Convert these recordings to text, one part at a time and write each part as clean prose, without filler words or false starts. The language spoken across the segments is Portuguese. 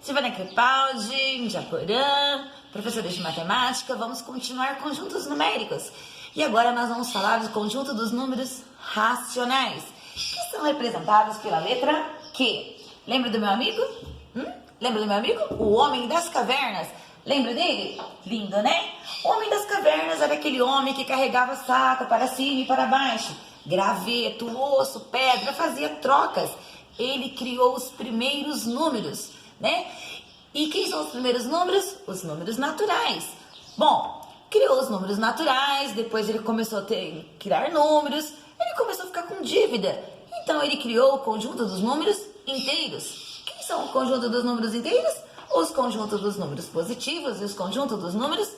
Silvana Crepaldi, Japorã, professora de matemática. Vamos continuar conjuntos numéricos. E agora nós vamos falar do conjunto dos números racionais, que são representados pela letra Q. Lembra do meu amigo? Lembra do meu amigo? O Homem das Cavernas. Lembra dele? Lindo, né? O Homem das Cavernas era aquele homem que carregava saco para cima e para baixo, graveto, osso, pedra, fazia trocas. Ele criou os primeiros números, né? E quem são os primeiros números? Os números naturais. Bom, criou os números naturais, depois ele começou a criar números, ele começou a ficar com dívida. Então ele criou o conjunto dos números inteiros. Quem são o conjunto dos números inteiros? Os conjuntos dos números positivos e os conjuntos dos números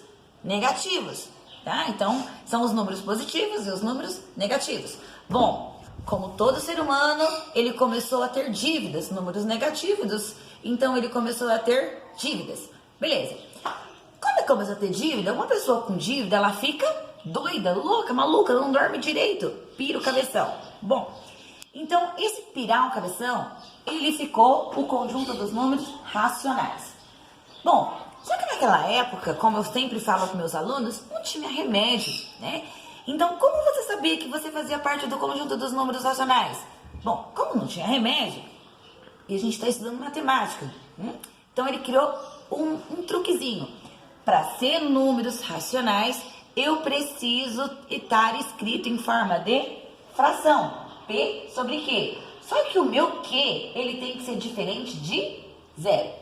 negativos, tá? Então, são os números positivos e os números negativos. Bom, como todo ser humano, ele começou a ter dívidas, números negativos, então ele começou a ter dívidas. Beleza. Quando ele começou a ter dívida, uma pessoa com dívida, ela fica doida, louca, maluca, não dorme direito, pira o cabeção. Bom, então, esse pirar o cabeção, ele ficou o conjunto dos números racionais. Bom, só que naquela época, como eu sempre falo para meus alunos, não tinha remédio, né? Então, como você sabia que você fazia parte do conjunto dos números racionais? Bom, como não tinha remédio, e a gente está estudando matemática, então ele criou um truquezinho. Para ser números racionais, eu preciso estar escrito em forma de fração. P sobre Q. Só que o meu Q, ele tem que ser diferente de zero.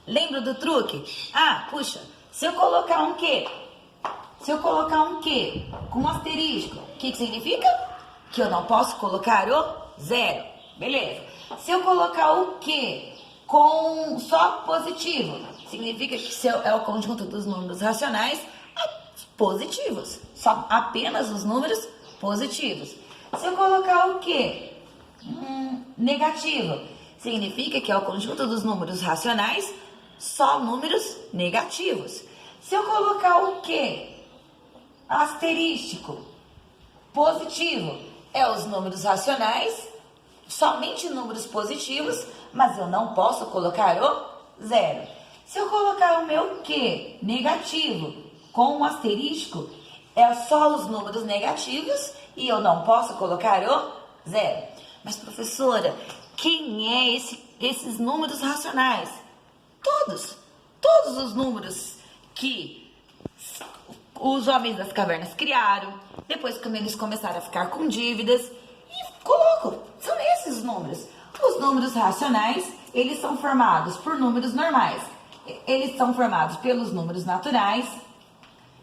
Lembra do truque? Ah, puxa, se eu colocar um Q com um asterisco, o que significa? Que eu não posso colocar o zero. Beleza. Se eu colocar o Q com só positivo, significa que é o conjunto dos números racionais positivos. Só apenas os números positivos. Se eu colocar o Q negativo, significa que é o conjunto dos números racionais, só números negativos. Se eu colocar o Q asterístico positivo, é os números racionais, somente números positivos, mas eu não posso colocar o zero. Se eu colocar o meu Q negativo com um asterisco, é só os números negativos e eu não posso colocar o zero. Mas, professora, quem é esses números racionais? Todos os números que os homens das cavernas criaram, depois quando eles começaram a ficar com dívidas, e colocam, são esses números. Os números racionais, eles são formados por números normais. Eles são formados pelos números naturais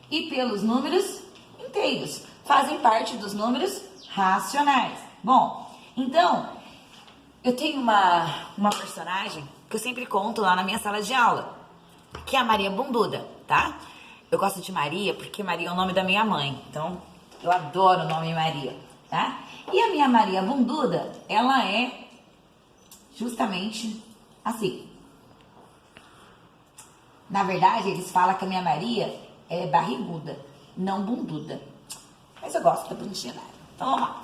e pelos números inteiros. Fazem parte dos números racionais. Bom, então, eu tenho uma personagem que eu sempre conto lá na minha sala de aula, que é a Maria Bunduda, tá? Eu gosto de Maria porque Maria é o nome da minha mãe, então eu adoro o nome Maria, tá? E a minha Maria Bunduda, ela é justamente assim. Na verdade, eles falam que a minha Maria é barriguda, não bunduda. Mas eu gosto da bonitinha dela. Então, vamos lá.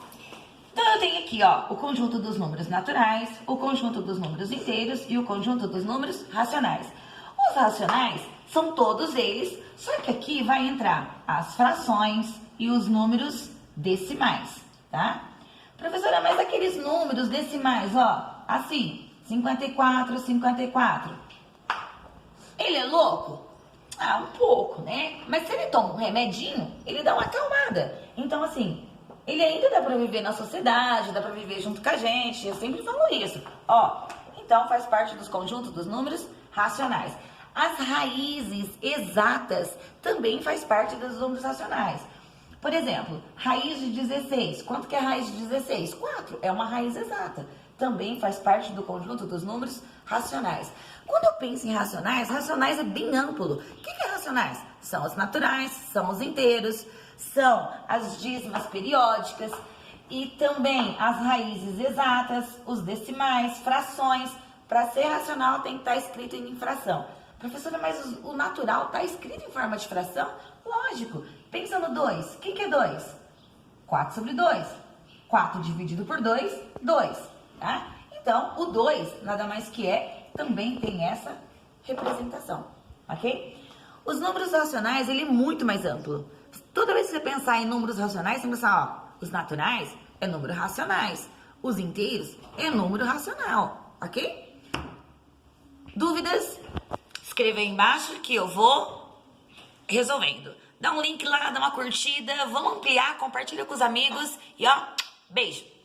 Então, eu tenho aqui, ó, o conjunto dos números naturais, o conjunto dos números inteiros e o conjunto dos números racionais. Os racionais são todos eles, só que aqui vai entrar as frações e os números decimais, tá? Professora, mas aqueles números decimais, ó, assim, 54, 54. Ele é louco? Ah, um pouco, né? Mas se ele toma um remedinho, ele dá uma acalmada. Então, assim, ele ainda dá pra viver na sociedade, dá pra viver junto com a gente. Eu sempre falo isso. Ó, então faz parte dos conjuntos dos números racionais. As raízes exatas também faz parte dos números racionais. Por exemplo, raiz de 16. Quanto que é a raiz de 16? 4. É uma raiz exata. Também faz parte do conjunto dos números racionais. Quando eu penso em racionais, racionais é bem amplo. O que é racionais? São os naturais, são os inteiros, são as dízimas periódicas e também as raízes exatas, os decimais, frações. Para ser racional tem que estar escrito em fração. Professora, mas o natural está escrito em forma de fração? Lógico. Pensa no 2. O que é 2? 4 sobre 2. 4 dividido por 2, 2. Tá? Então, o 2, nada mais que também tem essa representação, ok? Os números racionais, ele é muito mais amplo. Toda vez que você pensar em números racionais, você pensar, ó, os naturais é número racionais, os inteiros é número racional, ok? Dúvidas? Escreva aí embaixo que eu vou resolvendo. Dá um link lá, dá uma curtida, vamos ampliar, compartilha com os amigos e ó, beijo!